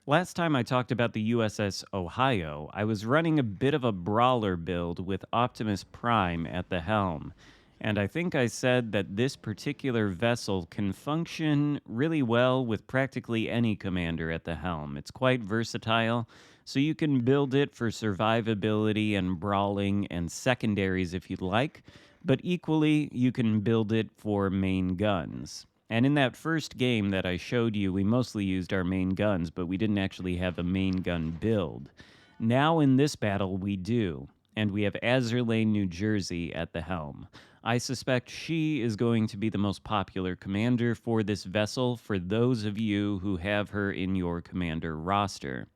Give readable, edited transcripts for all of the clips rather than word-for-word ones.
Last time I talked about the USS Ohio, I was running a bit of a brawler build with Optimus Prime at the helm. And I think I said that this particular vessel can function really well with practically any commander at the helm. It's quite versatile, so you can build it for survivability and brawling and secondaries if you'd like, but equally, you can build it for main guns. And in that first game that I showed you, we mostly used our main guns, but we didn't actually have a main gun build. Now in this battle, we do, and we have Azur, New Jersey at the helm. I suspect she is going to be the most popular commander for this vessel for those of you who have her in your commander roster.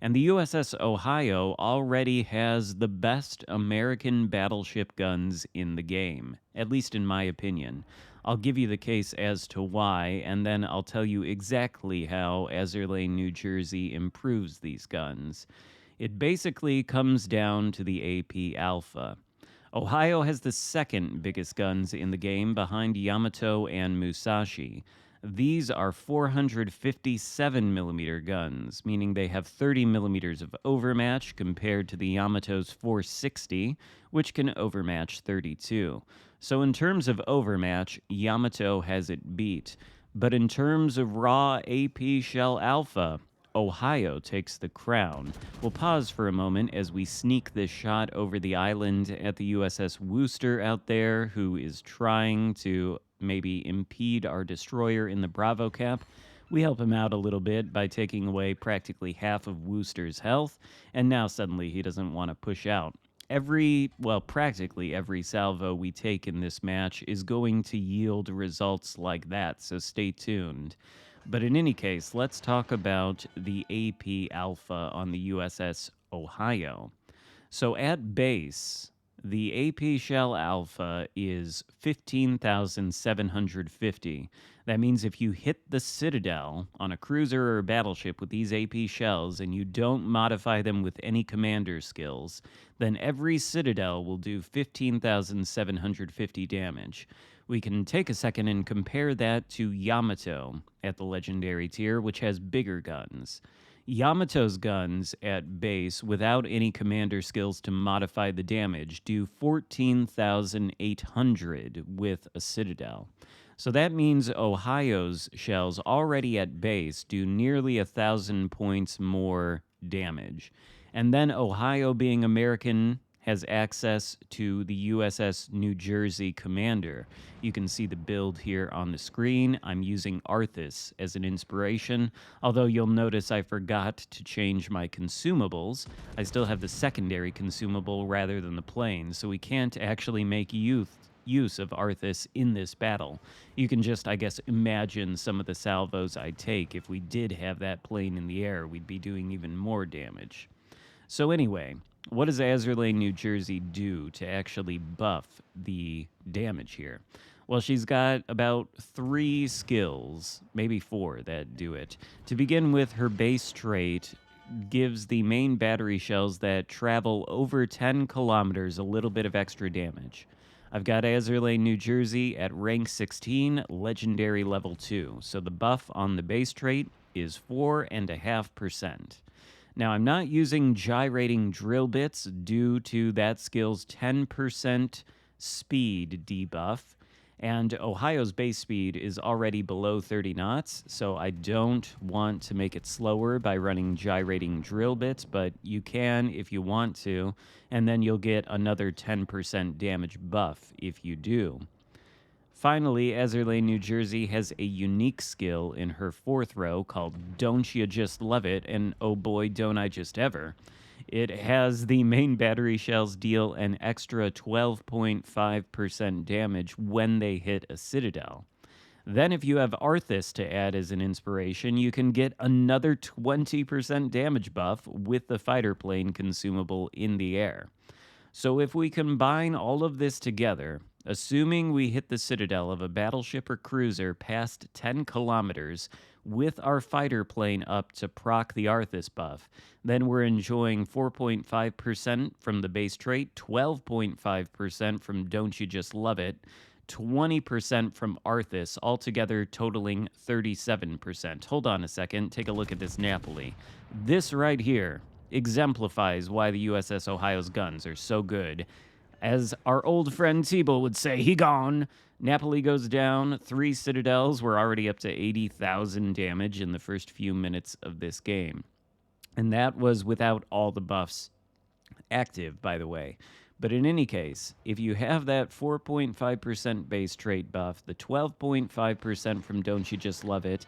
And the USS Ohio already has the best American battleship guns in the game, at least in my opinion. I'll give you the case as to why, and then I'll tell you exactly how Azur, New Jersey improves these guns. It basically comes down to the AP Alpha. Ohio has the second biggest guns in the game behind Yamato and Musashi. These are 457 millimeter guns, meaning they have 30 millimeters of overmatch compared to the Yamato's 460, which can overmatch 32. So, in terms of overmatch, Yamato has it beat. But in terms of raw AP shell alpha, Ohio takes the crown. We'll pause for a moment as we sneak this shot over the island at the USS Wooster out there, who is trying to maybe impede our destroyer in the Bravo cap. We help him out a little bit by taking away practically half of Wooster's health, and now suddenly he doesn't want to push out. Practically every salvo we take in this match is going to yield results like that, so stay tuned. But in any case, let's talk about the AP Alpha on the USS Ohio. So at base, the AP Shell Alpha is 15,750. That means if you hit the Citadel on a cruiser or a battleship with these AP shells and you don't modify them with any commander skills, then every Citadel will do 15,750 damage. We can take a second and compare that to Yamato at the legendary tier, which has bigger guns. Yamato's guns at base, without any commander skills to modify the damage, do 14,800 with a Citadel. So that means Ohio's shells already at base do nearly 1,000 points more damage. And then Ohio, being American, has access to the USS New Jersey commander. You can see the build here on the screen. I'm using Arthas as an inspiration, although you'll notice I forgot to change my consumables. I still have the secondary consumable rather than the plane, so we can't actually make use of Arthas in this battle. You can just, I guess, imagine some of the salvos I'd take. If we did have that plane in the air, we'd be doing even more damage. So anyway, what does Azur, New Jersey do to actually buff the damage here? Well, she's got about 3 skills, maybe 4, that do it. To begin with, her base trait gives the main battery shells that travel over 10 kilometers a little bit of extra damage. I've got Azur, New Jersey at rank 16, legendary level 2. So the buff on the base trait is 4.5%. Now, I'm not using gyrating drill bits due to that skill's 10% speed debuff, and Ohio's base speed is already below 30 knots, so I don't want to make it slower by running gyrating drill bits, but you can if you want to, and then you'll get another 10% damage buff if you do. Finally, Azur, New Jersey has a unique skill in her 4th row called Don't You Just Love It, and oh boy, don't I just ever. It has the main battery shells deal an extra 12.5% damage when they hit a Citadel. Then if you have Arthas to add as an inspiration, you can get another 20% damage buff with the fighter plane consumable in the air. So if we combine all of this together, assuming we hit the Citadel of a battleship or cruiser past 10 kilometers with our fighter plane up to proc the Arthas buff, then we're enjoying 4.5% from the base trait, 12.5% from Don't You Just Love It, 20% from Arthas, altogether totaling 37%. Hold on a second, take a look at this Napoli. This right here exemplifies why the USS Ohio's guns are so good. As our old friend Tebow would say, he gone. Napoli goes down. 3 citadels. We're already up to 80,000 damage in the first few minutes of this game. And that was without all the buffs active, by the way. But in any case, if you have that 4.5% base trait buff, the 12.5% from Don't You Just Love It,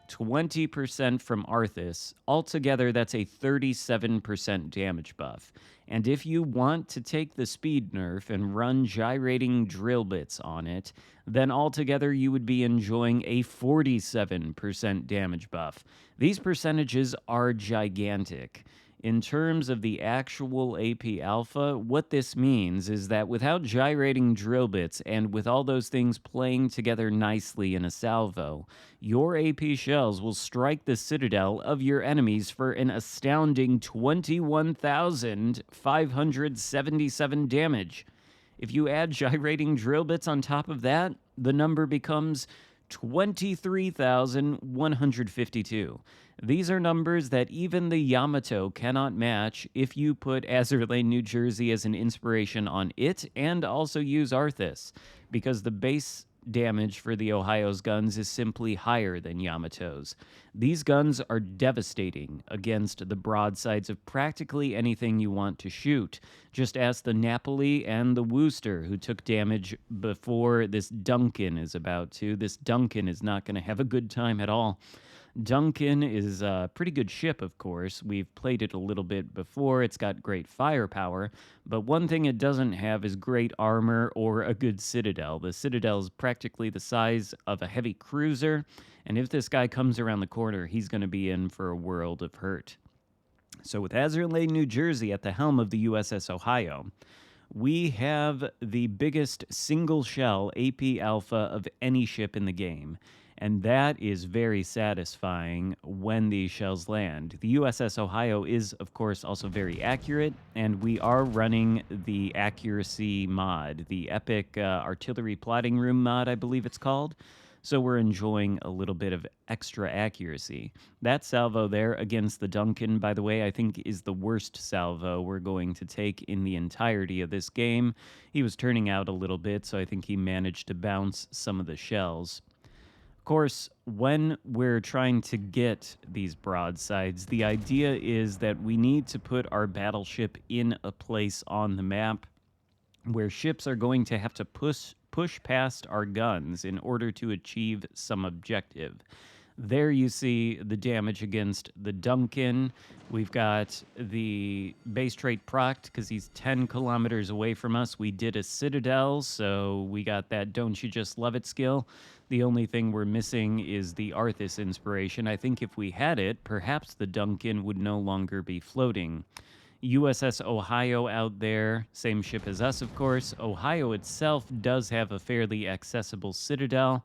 20% from Arthas, altogether that's a 37% damage buff. And if you want to take the speed nerf and run gyrating drill bits on it, then altogether you would be enjoying a 47% damage buff. These percentages are gigantic. In terms of the actual AP alpha, what this means is that without gyrating drill bits and with all those things playing together nicely in a salvo, your AP shells will strike the citadel of your enemies for an astounding 21,577 damage. If you add gyrating drill bits on top of that, the number becomes 23,152. These are numbers that even the Yamato cannot match if you put Azur Lane, New Jersey as an inspiration on it and also use Arthas, because the base damage for the Ohio's guns is simply higher than Yamato's. These guns are devastating against the broadsides of practically anything you want to shoot. Just ask the Napoli and the Worcester, who took damage before this Duncan is about to. This Duncan is not going to have a good time at all. Duncan is a pretty good ship, of course. We've played it a little bit before. It's got great firepower, but one thing it doesn't have is great armor or a good citadel. The citadel is practically the size of a heavy cruiser, and if this guy comes around the corner, he's going to be in for a world of hurt. So with Azur Lane, New Jersey at the helm of the USS Ohio, we have the biggest single shell AP alpha of any ship in the game. And that is very satisfying when these shells land. The USS Ohio is, of course, also very accurate, and we are running the accuracy mod, the Epic Artillery Plotting Room mod, I believe it's called. So we're enjoying a little bit of extra accuracy. That salvo there against the Duncan, by the way, I think is the worst salvo we're going to take in the entirety of this game. He was turning out a little bit, so I think he managed to bounce some of the shells. Of course, when we're trying to get these broadsides, the idea is that we need to put our battleship in a place on the map where ships are going to have to push past our guns in order to achieve some objective. There you see the damage against the Duncan. We've got the base trait procced because he's 10 kilometers away from us. We did a citadel, so we got that Don't You Just Love It skill. The only thing we're missing is the Arthas inspiration. I think if we had it, perhaps the Duncan would no longer be floating. USS Ohio out there, same ship as us, of course. Ohio itself does have a fairly accessible citadel.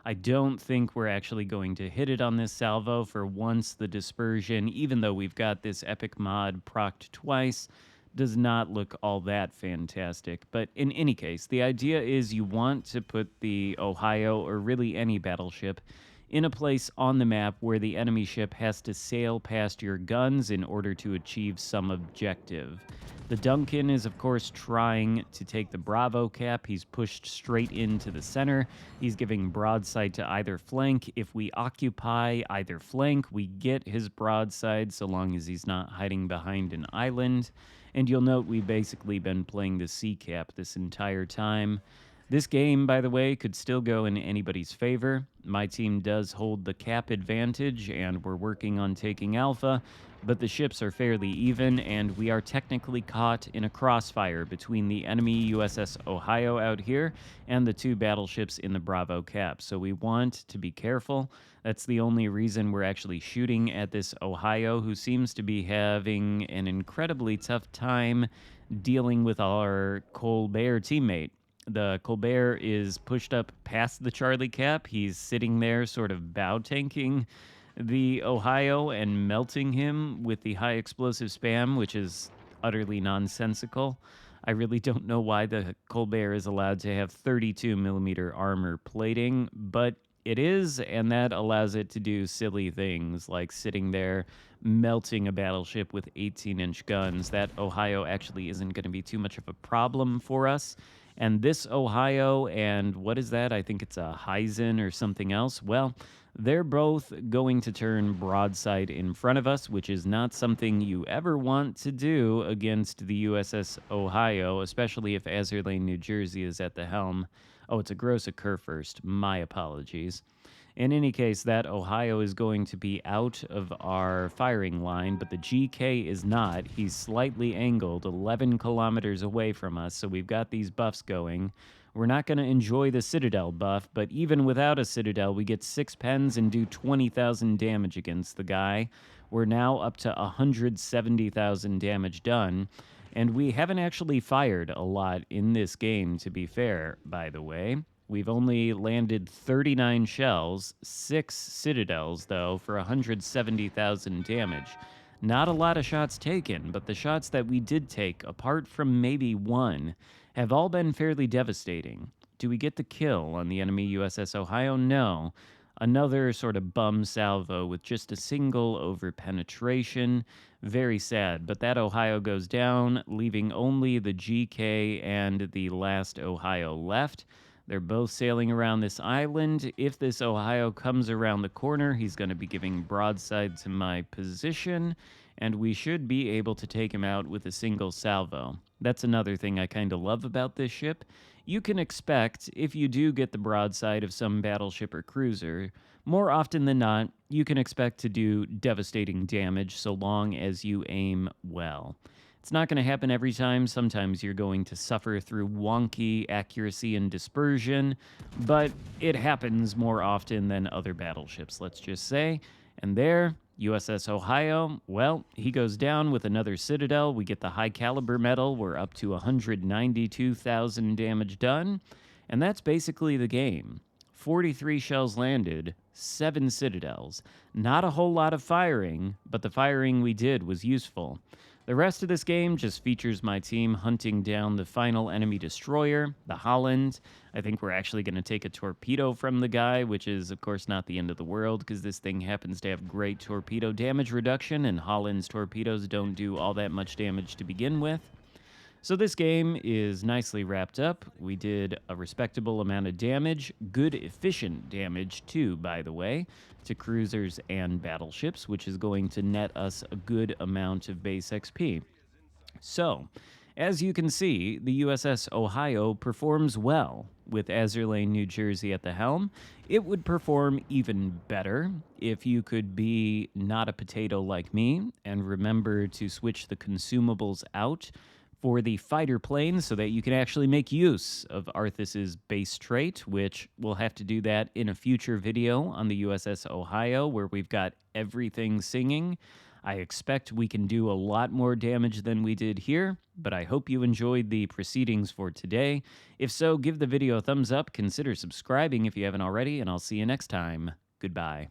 I don't think we're actually going to hit it on this salvo for once. The dispersion, even though we've got this epic mod procced twice, does not look all that fantastic. But in any case, the idea is you want to put the Ohio, or really any battleship, in a place on the map where the enemy ship has to sail past your guns in order to achieve some objective. The Duncan is, of course, trying to take the Bravo cap. He's pushed straight into the center. He's giving broadside to either flank. If we occupy either flank, we get his broadside so long as he's not hiding behind an island. And you'll note we've basically been playing the C cap this entire time. This game, by the way, could still go in anybody's favor. My team does hold the cap advantage, and we're working on taking Alpha, but the ships are fairly even, and we are technically caught in a crossfire between the enemy USS Ohio out here and the 2 battleships in the Bravo cap. So we want to be careful. That's the only reason we're actually shooting at this Ohio, who seems to be having an incredibly tough time dealing with our Colbert teammate. The Colbert is pushed up past the Charlie cap. He's sitting there sort of bow tanking the Ohio and melting him with the high explosive spam, which is utterly nonsensical. I really don't know why the Colbert is allowed to have 32 millimeter armor plating, but it is, and that allows it to do silly things like sitting there melting a battleship with 18-inch guns. That Ohio actually isn't going to be too much of a problem for us. And this Ohio and what is that? I think it's a Heisen or something else. Well, they're both going to turn broadside in front of us, which is not something you ever want to do against the USS Ohio, especially if Azur, New Jersey is at the helm. Oh, it's a gross occur first. My apologies. In any case, that Ohio is going to be out of our firing line, but the GK is not. He's slightly angled 11 kilometers away from us, so we've got these buffs going. We're not going to enjoy the Citadel buff, but even without a Citadel, we get 6 pens and do 20,000 damage against the guy. We're now up to 170,000 damage done. And we haven't actually fired a lot in this game, to be fair, by the way. We've only landed 39 shells, 6 citadels, though, for 170,000 damage. Not a lot of shots taken, but the shots that we did take, apart from maybe one, have all been fairly devastating. Do we get the kill on the enemy USS Ohio? No. Another sort of bum salvo with just a single over penetration. Very sad, but that Ohio goes down, leaving only the GK and the last Ohio left. They're both sailing around this island. If this Ohio comes around the corner, he's going to be giving broadside to my position, and we should be able to take him out with a single salvo. That's another thing I kind of love about this ship. You can expect, if you do get the broadside of some battleship or cruiser, more often than not, you can expect to do devastating damage so long as you aim well. It's not going to happen every time. Sometimes you're going to suffer through wonky accuracy and dispersion, but it happens more often than other battleships, let's just say. And there, USS Ohio, well, he goes down with another Citadel. We get the high caliber medal. We're up to 192,000 damage done. And that's basically the game. 43 shells landed, 7 Citadels. Not a whole lot of firing, but the firing we did was useful. The rest of this game just features my team hunting down the final enemy destroyer, the Holland. I think we're actually going to take a torpedo from the guy, which is, of course, not the end of the world, because this thing happens to have great torpedo damage reduction, and Holland's torpedoes don't do all that much damage to begin with. So this game is nicely wrapped up. We did a respectable amount of damage, good efficient damage too, by the way, to cruisers and battleships, which is going to net us a good amount of base XP. So, as you can see, the USS Ohio performs well with Azur, New Jersey at the helm. It would perform even better if you could be not a potato like me and remember to switch the consumables out for the fighter planes so that you can actually make use of Arthas's base trait, which we'll have to do that in a future video on the USS Ohio, where we've got everything singing. I expect we can do a lot more damage than we did here, but I hope you enjoyed the proceedings for today. If so, give the video a thumbs up, consider subscribing if you haven't already, and I'll see you next time. Goodbye.